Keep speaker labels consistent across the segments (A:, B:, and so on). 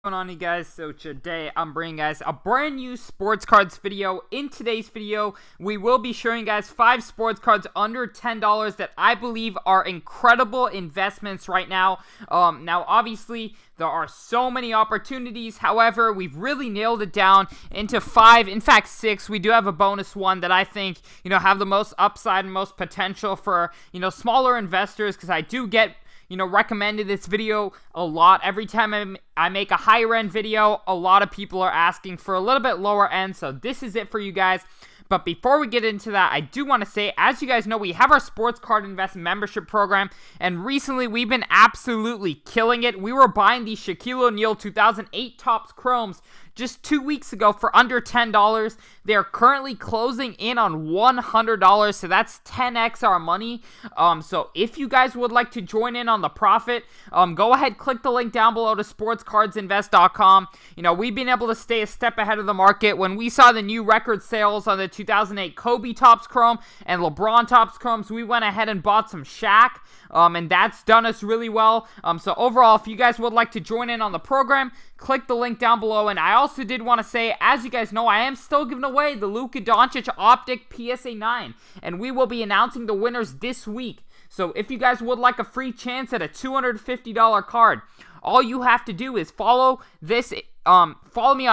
A: What's going on, you guys? So today I'm bringing guys a brand new sports cards video. In today's video, we will be showing guys 5 sports cards under $10 that I believe are incredible investments right now. Now obviously there are so many opportunities. However, we've really nailed it down into 5, in fact 6. We do have a bonus one that I think, have the most upside and most potential for, smaller investors, because I do get recommended this video a lot. Every time I make a higher end video, a lot of people are asking for a little bit lower end, so this is it for you guys. But before we get into that, I do want to say, as you guys know, we have our Sports Card Invest membership program, and recently we've been absolutely killing it. We were buying the Shaquille O'Neal 2008 Topps Chromes just 2 weeks ago for under $10. They're currently closing in on $100, so that's 10x our money. So if you guys would like to join in on the profit, go ahead, click the link down below to sportscardsinvest.com. We've been able to stay a step ahead of the market. When we saw the new record sales on the 2008 Kobe Topps Chrome and LeBron Topps Chromes, we went ahead and bought some Shaq, and that's done us really well. So overall, if you guys would like to join in on the program, click the link down below. And I also did want to say, as you guys know, I am still giving away the Luka Doncic Optic PSA 9, and we will be announcing the winners this week. So if you guys would like a free chance at a $250 card, all you have to do is follow me on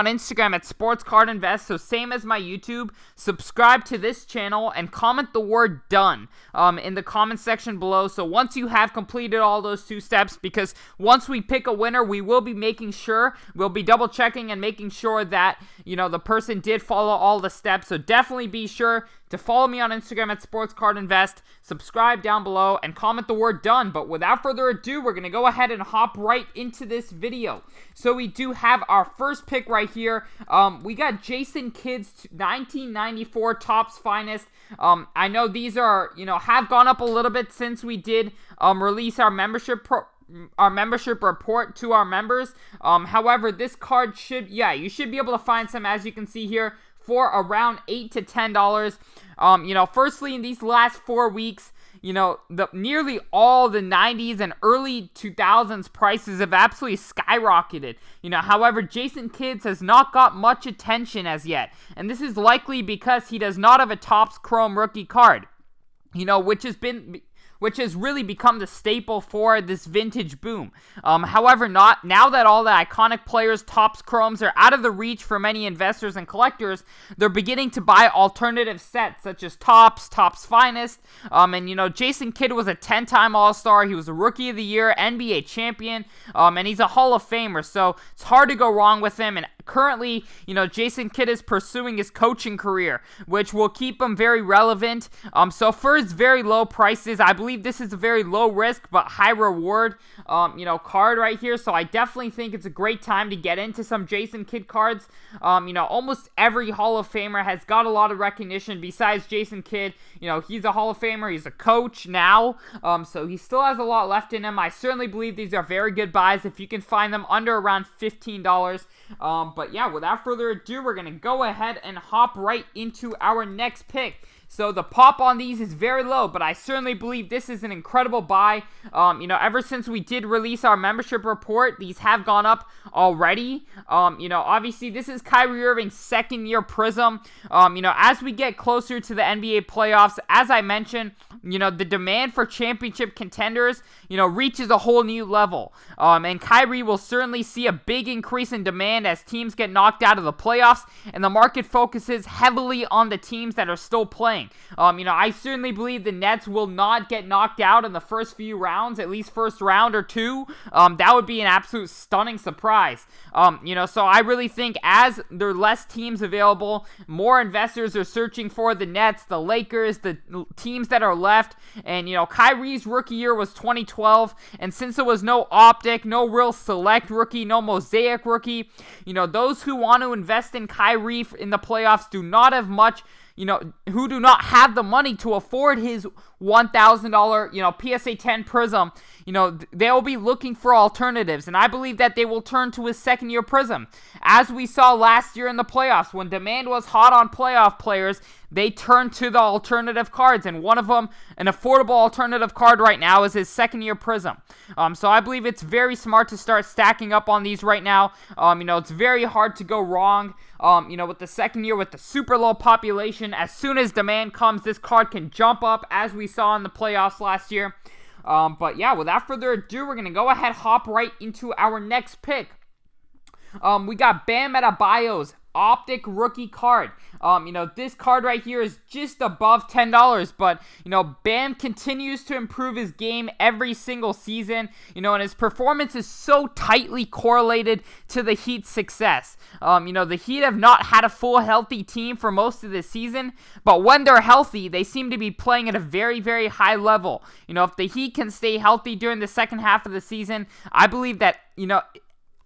A: Instagram at SportsCardInvest, so same as my YouTube. Subscribe to this channel and comment the word done in the comment section below. So once you have completed all those 2 steps, because once we pick a winner, we will be making sure, we'll be double checking and making sure that, the person did follow all the steps. So definitely be sure to follow me on Instagram at SportsCardInvest, subscribe down below, and comment the word done. But without further ado, we're going to go ahead and hop right into this video. So we do have our first pick right here. We got Jason Kidd's 1994 Topps Finest. I know these are, have gone up a little bit since we did release our membership report to our members. However, this card you should be able to find some, as you can see here, for around $8 to $10. Firstly, in these last 4 weeks, nearly all the 90s and early 2000s prices have absolutely skyrocketed. However, Jason Kidd has not got much attention as yet, and this is likely because he does not have a Topps Chrome rookie card, which has really become the staple for this vintage boom. However, now that all the iconic players' Topps Chromes are out of the reach for many investors and collectors, they're beginning to buy alternative sets such as Topps Finest. And Jason Kidd was a 10-time All-Star. He was a Rookie of the Year, NBA champion, and he's a Hall of Famer. So it's hard to go wrong with him. And currently, Jason Kidd is pursuing his coaching career, which will keep him very relevant. So for his very low prices, I believe this is a very low risk but high reward, card right here. So I definitely think it's a great time to get into some Jason Kidd cards. Almost every Hall of Famer has got a lot of recognition besides Jason Kidd. He's a Hall of Famer. He's a coach now. So he still has a lot left in him. I certainly believe these are very good buys if you can find them under around $15. But yeah, without further ado, we're going to go ahead and hop right into our next pick. So the pop on these is very low, but I certainly believe this is an incredible buy. Ever since we did release our membership report, these have gone up already. Obviously this is Kyrie Irving's 2nd year Prism. As we get closer to the NBA playoffs, as I mentioned, the demand for championship contenders, reaches a whole new level. And Kyrie will certainly see a big increase in demand as teams get knocked out of the playoffs, and the market focuses heavily on the teams that are still playing. I certainly believe the Nets will not get knocked out in the first few rounds, at least first round or 2. That would be an absolute stunning surprise. So I really think as there are less teams available, more investors are searching for the Nets, the Lakers, the teams that are left. And, Kyrie's rookie year was 2012, and since there was no optic, no real select rookie, no mosaic rookie, those who want to invest in Kyrie in the playoffs do not have much, who do not have the money to afford his $1,000, PSA 10 Prism, they'll be looking for alternatives, and I believe that they will turn to his 2nd year Prism. As we saw last year in the playoffs, when demand was hot on playoff players, they turn to the alternative cards, and one of them, an affordable alternative card right now, is his second-year Prism. So I believe it's very smart to start stacking up on these right now. It's very hard to go wrong. With the second year, with the super low population, as soon as demand comes, this card can jump up, as we saw in the playoffs last year. But yeah, without further ado, we're going to go ahead, hop right into our next pick. We got Bam Adebayo's Optic rookie card. This card right here is just above $10, but, Bam continues to improve his game every single season, and his performance is so tightly correlated to the Heat's success. The Heat have not had a full healthy team for most of the season, but when they're healthy, they seem to be playing at a very, very high level. If the Heat can stay healthy during the second half of the season, I believe that,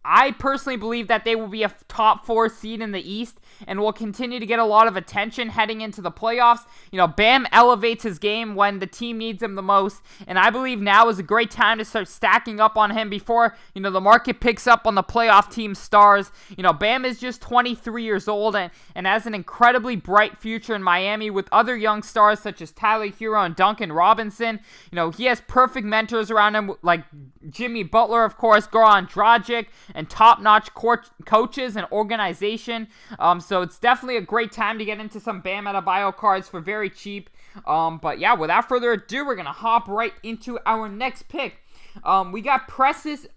A: I personally believe that they will be a top 4 seed in the East and will continue to get a lot of attention heading into the playoffs. Bam elevates his game when the team needs him the most, and I believe now is a great time to start stacking up on him before, the market picks up on the playoff team stars. Bam is just 23 years old and has an incredibly bright future in Miami with other young stars such as Tyler Hero and Duncan Robinson. He has perfect mentors around him like Jimmy Butler, of course, Goran Dragic, and top-notch coaches and organization. So it's definitely a great time to get into some Bam Adebayo cards for very cheap. But yeah, without further ado, we're going to hop right into our next pick. We got Precious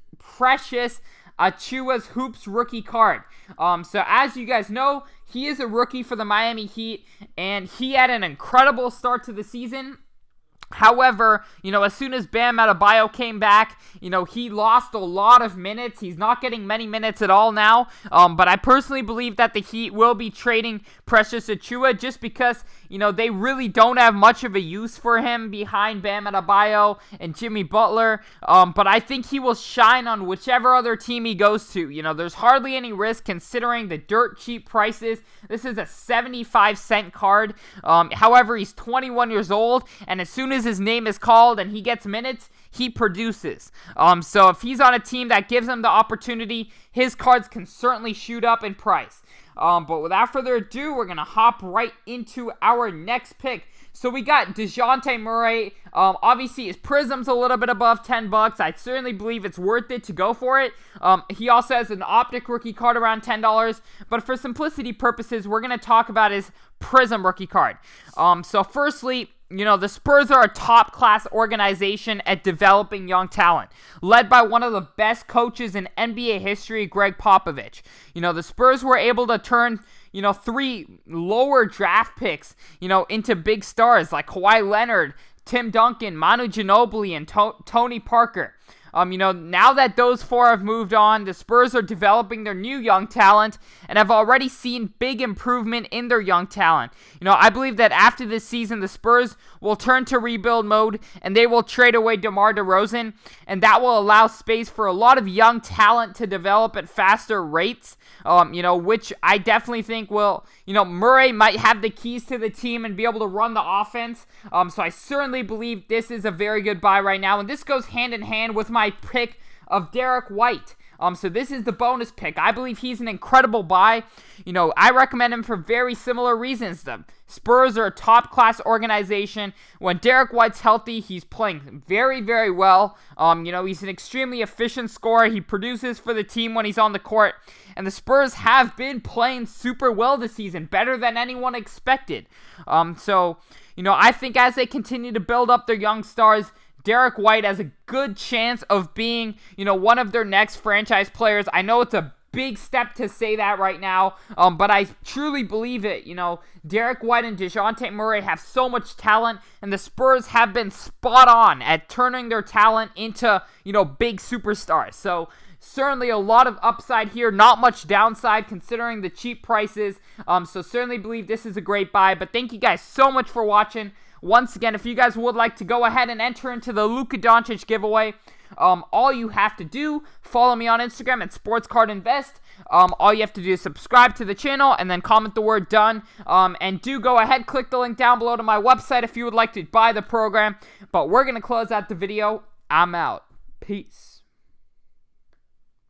A: Achiuwa's Hoops rookie card. So as you guys know, he is a rookie for the Miami Heat, and he had an incredible start to the season. However, as soon as Bam Adebayo came back, he lost a lot of minutes. He's not getting many minutes at all now. But I personally believe that the Heat will be trading Precious Achiuwa just because, they really don't have much of a use for him behind Bam Adebayo and Jimmy Butler. But I think he will shine on whichever other team he goes to. There's hardly any risk considering the dirt cheap prices. This is a 75-cent card. However, he's 21 years old, and as soon as his name is called and he gets minutes, he produces. So if he's on a team that gives him the opportunity, his cards can certainly shoot up in price. But without further ado, we're going to hop right into our next pick. So we got Dejounte Murray. Obviously, his Prism's a little bit above $10. I certainly believe it's worth it to go for it. He also has an Optic rookie card around $10. But for simplicity purposes, we're going to talk about his Prism rookie card. So firstly, the Spurs are a top-class organization at developing young talent, led by one of the best coaches in NBA history, Greg Popovich. The Spurs were able to turn, 3 lower draft picks, into big stars like Kawhi Leonard, Tim Duncan, Manu Ginobili, and Tony Parker. Now that those 4 have moved on, the Spurs are developing their new young talent and have already seen big improvement in their young talent. I believe that after this season, the Spurs will turn to rebuild mode and they will trade away DeMar DeRozan, and that will allow space for a lot of young talent to develop at faster rates, which I definitely think will, Murray might have the keys to the team and be able to run the offense. So I certainly believe this is a very good buy right now, and this goes hand in hand with my pick of Derek White. So this is the bonus pick. I believe he's an incredible buy. I recommend him for very similar reasons. The Spurs are a top-class organization. When Derek White's healthy, he's playing very, very well. He's an extremely efficient scorer. He produces for the team when he's on the court. And the Spurs have been playing super well this season, better than anyone expected. I think as they continue to build up their young stars, Derek White has a good chance of being, one of their next franchise players. I know it's a big step to say that right now, but I truly believe it. Derek White and Dejounte Murray have so much talent, and the Spurs have been spot on at turning their talent into, big superstars. So certainly a lot of upside here, not much downside considering the cheap prices. So certainly believe this is a great buy. But thank you guys so much for watching. Once again, if you guys would like to go ahead and enter into the Luka Doncic giveaway, all you have to do, follow me on Instagram at SportsCardInvest. All you have to do is subscribe to the channel and then comment the word done. And do go ahead, click the link down below to my website if you would like to buy the program. But we're going to close out the video. I'm out. Peace.